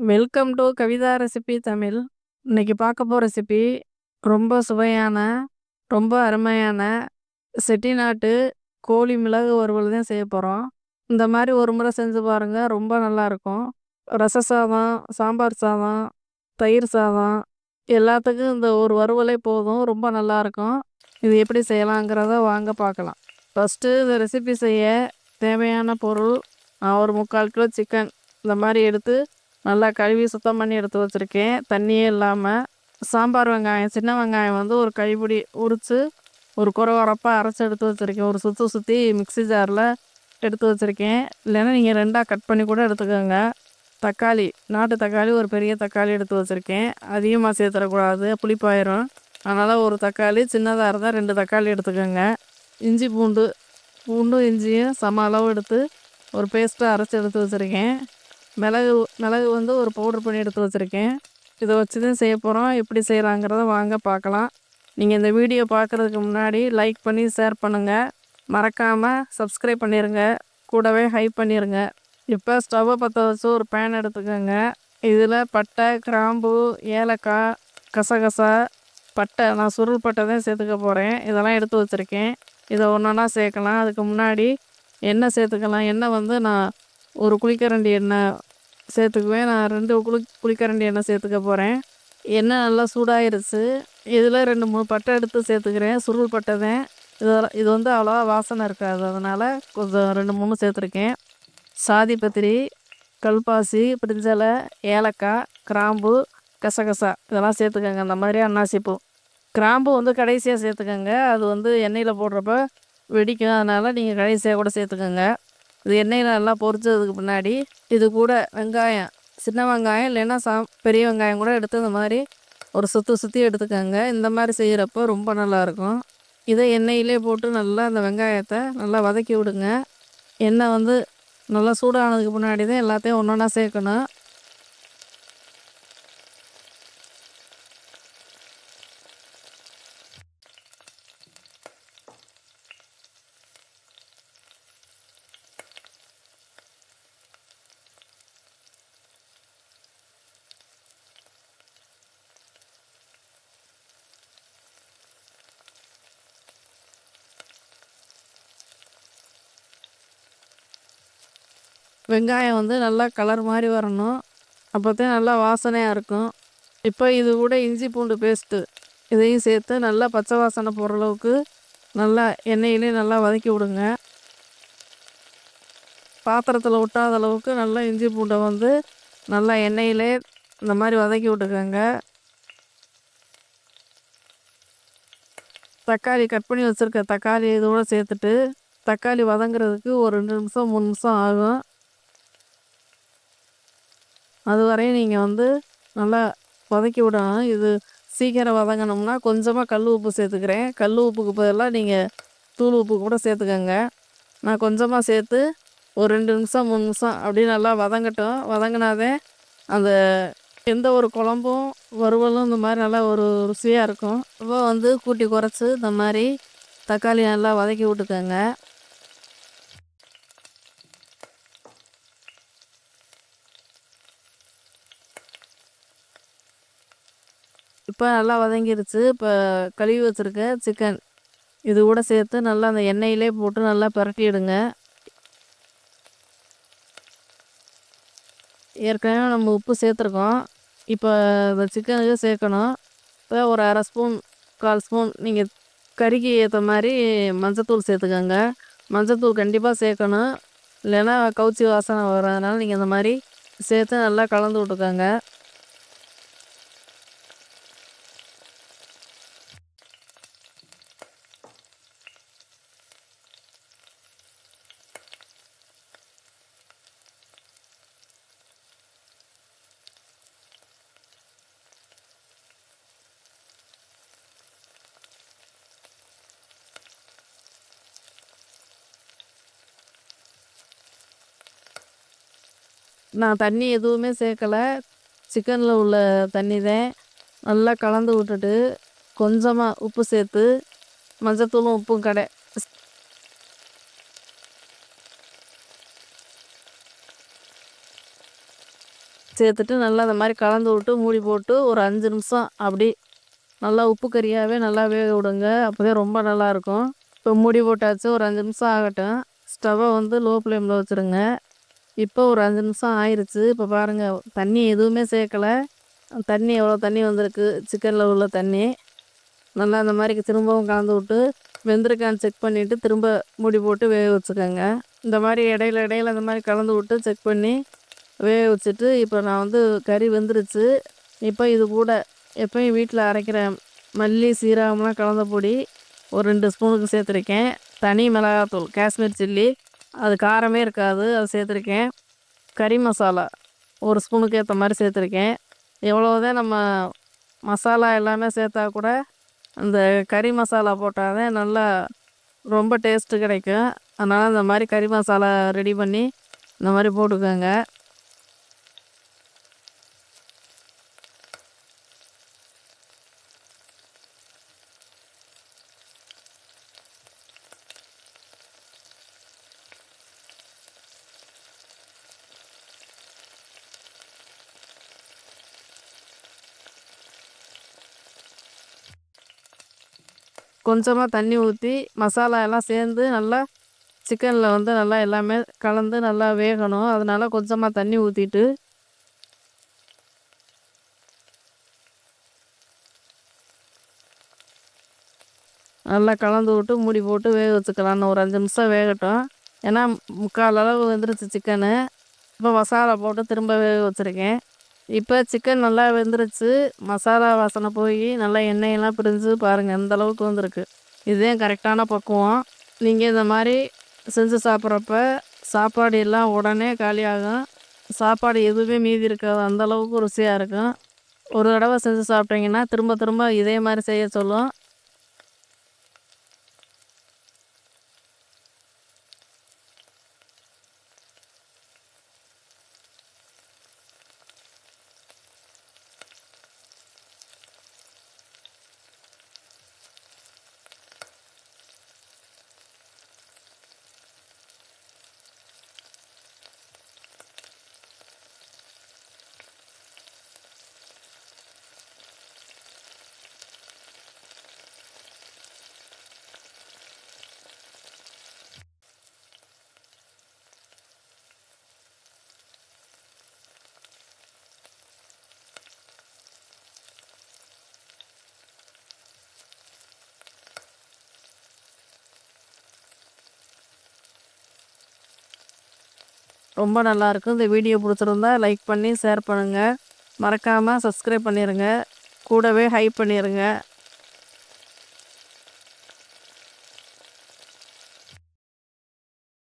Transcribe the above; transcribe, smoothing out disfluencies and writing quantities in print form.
Welcome to Kavitha recipe Tamil. இன்னைக்கு பார்க்க போகிற ரெசிபி ரொம்ப சுவையான, ரொம்ப அருமையான செட்டிநாட்டு கோழி மிளகு வறுவல் தான் செய்ய போகிறோம். இந்த மாதிரி ஒரு முறை செஞ்சு பாருங்கள், ரொம்ப நல்லாயிருக்கும். ரச சாதம், சாம்பார் சாதம், தயிர் சாதம் எல்லாத்துக்கும் இந்த ஒரு வறுவலே போதும், ரொம்ப நல்லாயிருக்கும். இது எப்படி செய்யலாங்கிறத வாங்க பார்க்கலாம். ஃபஸ்ட்டு இந்த ரெசிபி செய்ய தேவையான பொருள், ஒரு 3/4 கிலோ சிக்கன் இந்த மாதிரி எடுத்து நல்லா கழுவி சுத்தம் பண்ணி எடுத்து வச்சுருக்கேன், தண்ணியே இல்லாமல். சாம்பார் வெங்காயம், சின்ன வெங்காயம் வந்து ஒரு கைப்பிடி உரித்து ஒரு குறப்பாக அரைச்சி எடுத்து வச்சுருக்கேன். ஒரு சுற்றி மிக்ஸி ஜாரில் எடுத்து வச்சுருக்கேன். இல்லைன்னா நீங்கள் 2ஆக கட் பண்ணி கூட எடுத்துக்கோங்க. தக்காளி, நாட்டு தக்காளி ஒரு பெரிய தக்காளி எடுத்து வச்சுருக்கேன். அதிகமாக சேர்த்துடக்கூடாது, புளிப்பாயிரும். அதனால் ஒரு தக்காளி, சின்னதாக இருந்தால் 2 தக்காளி எடுத்துக்கோங்க. இஞ்சி பூண்டும் இஞ்சியும் சம அளவு எடுத்து ஒரு பேஸ்ட்டாக அரைச்சி எடுத்து வச்சுருக்கேன். மிளகு வந்து ஒரு பவுட்ரு பண்ணி எடுத்து வச்சுருக்கேன். இதை வச்சு தான் செய்ய போகிறோம். எப்படி செய்கிறாங்கிறத வாங்க பார்க்கலாம். நீங்கள் இந்த வீடியோ பார்க்குறதுக்கு முன்னாடி லைக் பண்ணி ஷேர் பண்ணுங்கள். மறக்காமல் சப்ஸ்கிரைப் பண்ணிடுங்க, கூடவே ஹைப் பண்ணிடுங்க. இப்போ ஸ்டவ்வை பற்ற வச்சு ஒரு பேன் எடுத்துக்கோங்க. இதில் பட்டை, கிராம்பு, ஏலக்காய், கசகசா, பட்டை, நான் சுருள் பட்டை தான் சேர்த்துக்க போகிறேன். இதெல்லாம் எடுத்து வச்சுருக்கேன். இதை ஒன்றா சேர்க்கலாம். அதுக்கு முன்னாடி எண்ணெய் சேர்த்துக்கலாம். எண்ணெய் வந்து நான் ஒரு குழிக்கரண்டி எண்ணெய் சேர்த்துக்குவேன். நான் 2 குழிக்கரண்டி எண்ணெய் சேர்த்துக்க போகிறேன். எண்ணெய் நல்லா சூடாயிருச்சு. இதில் 2-3 பட்டை எடுத்து சேர்த்துக்கிறேன். சுருள் பட்டை தான். இது வந்து அவ்வளோவா வாசனை இருக்காது, அதனால் கொஞ்சம் 2-3 சேர்த்துருக்கேன். சாதி பத்திரி, கல்பாசி, பிரிஞ்சலை, ஏலக்காய், கிராம்பு, கசகசா இதெல்லாம் சேர்த்துக்கோங்க. அந்த மாதிரி அன்னாசிப்பூ, கிராம்பு வந்து கடைசியாக சேர்த்துக்கோங்க. அது வந்து எண்ணெயில் போடுறப்ப வெடிக்கும், அதனால் நீங்கள் கடைசியாக கூட சேர்த்துக்கோங்க. இது எண்ணெயில் நல்லா பொரிச்சதுக்கு முன்னாடி இது கூட வெங்காயம், சின்ன வெங்காயம் இல்லைன்னா பெரிய வெங்காயம் கூட எடுத்து இந்த மாதிரி ஒரு சுற்றி எடுத்துக்கோங்க. இந்த மாதிரி செய்கிறப்போ ரொம்ப நல்லாயிருக்கும். இதை எண்ணெயிலே போட்டு நல்லா அந்த வெங்காயத்தை நல்லா வதக்கி விடுங்க. எண்ணெய் வந்து நல்லா சூடானதுக்கு முன்னாடி தான் எல்லாத்தையும் ஒன்றா சேர்க்கணும். வெங்காயம் வந்து நல்லா கலர் மாதிரி வரணும், அப்போ தான் நல்லா வாசனையாக இருக்கும். இப்போ இது கூட இஞ்சி பூண்டு பேஸ்ட்டு இதையும் சேர்த்து நல்லா பச்சை வாசனை போகிற அளவுக்கு நல்லா எண்ணெயிலே நல்லா வதக்கி விடுங்க. பாத்திரத்தில் ஒட்டாத அளவுக்கு நல்லா இஞ்சி பூண்டை வந்து நல்லா எண்ணெயிலே இந்த மாதிரி வதக்கி விட்டுக்கோங்க. தக்காளி கட் பண்ணி வச்சுருக்க தக்காளி இதோடு சேர்த்துட்டு, தக்காளி வதங்குறதுக்கு ஒரு 2 நிமிஷம் 3 நிமிஷம் ஆகும். அது வரையும் நீங்கள் வந்து நல்லா வதக்கி விடணும். இது சீக்கிரம் வதங்கணும்னா கொஞ்சமாக கல் உப்பு சேர்த்துக்கிறேன். கல் உப்புக்கு பதிலாக நீங்கள் தூள் உப்பு கூட சேர்த்துக்கோங்க. நான் கொஞ்சமாக சேர்த்து ஒரு 2 நிமிஷம் 3 நிமிஷம் அப்படியே நல்லா வதங்கட்டும். வதங்கினாதே அந்த எந்த ஒரு குழம்பும் வறுவலும் இந்த மாதிரி நல்லா ஒரு ருசியாக இருக்கும். இப்போ வந்து கூட்டி குறைச்சி இந்த மாதிரி தக்காளி நல்லா வதக்கி விட்டுக்கோங்க. இப்போ நல்லா வதங்கிருச்சு. இப்போ கழுவி வச்சுருக்க சிக்கன் இது கூட சேர்த்து நல்லா அந்த எண்ணெயிலே போட்டு நல்லா பரட்டிடுங்க. ஏற்கனவே நம்ம உப்பு சேர்த்துருக்கோம். இப்போ இந்த சிக்கனுக்கு சேர்க்கணும். இப்போ ஒரு 1/2 ஸ்பூன் 1/4 ஸ்பூன் நீங்கள் கறிக்கு ஏற்ற மாதிரி மஞ்சத்தூள் சேர்த்துக்கோங்க. மஞ்சத்தூள் கண்டிப்பாக சேர்க்கணும், இல்லைன்னா கவுச்சி வாசனை வர்றதுனால நீங்கள் இந்த மாதிரி சேர்த்து நல்லா கலந்து விட்டுக்கோங்க. நான் தண்ணி எதுவுமே சேர்க்கலை, சிக்கனில் உள்ள தண்ணி தான். நல்லா கலந்து விட்டுட்டு கொஞ்சமாக உப்பு சேர்த்து, மஞ்சத்தூளும் உப்பும் சேர்த்துட்டு நல்லா அந்த மாதிரி கலந்து விட்டு மூடி போட்டு ஒரு 5 நிமிஷம் அப்படி நல்லா உப்பு கறியாகவே நல்லா வேக விடுங்க. அப்போதான் ரொம்ப நல்லாயிருக்கும். இப்போ மூடி போட்டாச்சு, ஒரு 5 நிமிஷம் ஆகட்டும். ஸ்டவ்வை வந்து லோ ஃப்ளேமில் வச்சுருங்க. இப்போ ஒரு 5 நிமிஷம் ஆயிடுச்சு. இப்போ பாருங்கள், தண்ணி எதுவுமே சேர்க்கலை. தண்ணி எவ்வளோ தண்ணி வந்திருக்கு, சிக்கனில் உள்ள தண்ணி. நல்லா அந்த மாதிரி திரும்பவும் கலந்து விட்டு வெந்திருக்கான்னு செக் பண்ணிவிட்டு திரும்ப மூடி போட்டு வேக வச்சுக்கோங்க. இந்த மாதிரி இடையில இடையில இந்த மாதிரி கலந்து விட்டு செக் பண்ணி வேக வச்சுட்டு, இப்போ நான் வந்து கறி வெந்துருச்சு. இப்போ இது கூட எப்பயும் வீட்டில் அரைக்கிற மல்லி சீரகம்லாம் கலந்த பொடி ஒரு 2 ஸ்பூனுக்கு சேர்த்துருக்கேன். தனி மிளகாத்தூள் காஷ்மீர் சில்லி, அது காரமே இருக்காது, அது சேர்த்துருக்கேன். கறி மசாலா ஒரு ஸ்பூனுக்கு ஏற்ற மாதிரி சேர்த்துருக்கேன். எவ்வளோதான் நம்ம மசாலா எல்லாமே சேர்த்தா கூட அந்த கறி மசாலா போட்டால் தான் நல்லா ரொம்ப டேஸ்ட்டு கிடைக்கும். அதனால் இந்த மாதிரி கறி மசாலா ரெடி பண்ணி இந்த மாதிரி போட்டுக்கோங்க. கொஞ்சமாக தண்ணி ஊற்றி மசாலா எல்லாம் சேர்ந்து நல்லா சிக்கனில் வந்து நல்லா எல்லாமே கலந்து நல்லா வேகணும். அதனால் கொஞ்சமாக தண்ணி ஊற்றிட்டு நல்லா கலந்து விட்டு மூடி போட்டு வேக வச்சுக்கலாம். ஒரு 5 நிமிஷம் வேகட்டும். ஏன்னா முக்கால் அளவு வெந்துருச்சு சிக்கனு. இப்போ மசாலா போட்டு திரும்ப வேக வச்சுருக்கேன். இப்போ சிக்கன் நல்லா வெந்துருச்சு. மசாலா வாசனை போய் நல்லா எண்ணெயெல்லாம் பிரிஞ்சு பாருங்கள், எந்த அளவுக்கு வந்திருக்கு. இதுதான் கரெக்டான பக்குவம். நீங்கள் இந்த மாதிரி செஞ்சு சாப்பிட்றப்ப சாப்பாடு எல்லாம் உடனே காலியாகும். சாப்பாடு எதுவுமே மீதி இருக்காது, அந்த அளவுக்கு ருசியாக இருக்கும். ஒரு தடவை செஞ்சு சாப்பிட்டீங்கன்னா திரும்ப திரும்ப இதே மாதிரி செய்ய சொல்லும். ரொம்ப நல்லாயிருக்கும். இந்த வீடியோ பிடிச்சிருந்தா லைக் பண்ணி ஷேர் பண்ணுங்கள். மறக்காமல் சப்ஸ்கிரைப் பண்ணிடுங்க. கூடவே ஹைப் பண்ணிடுங்க.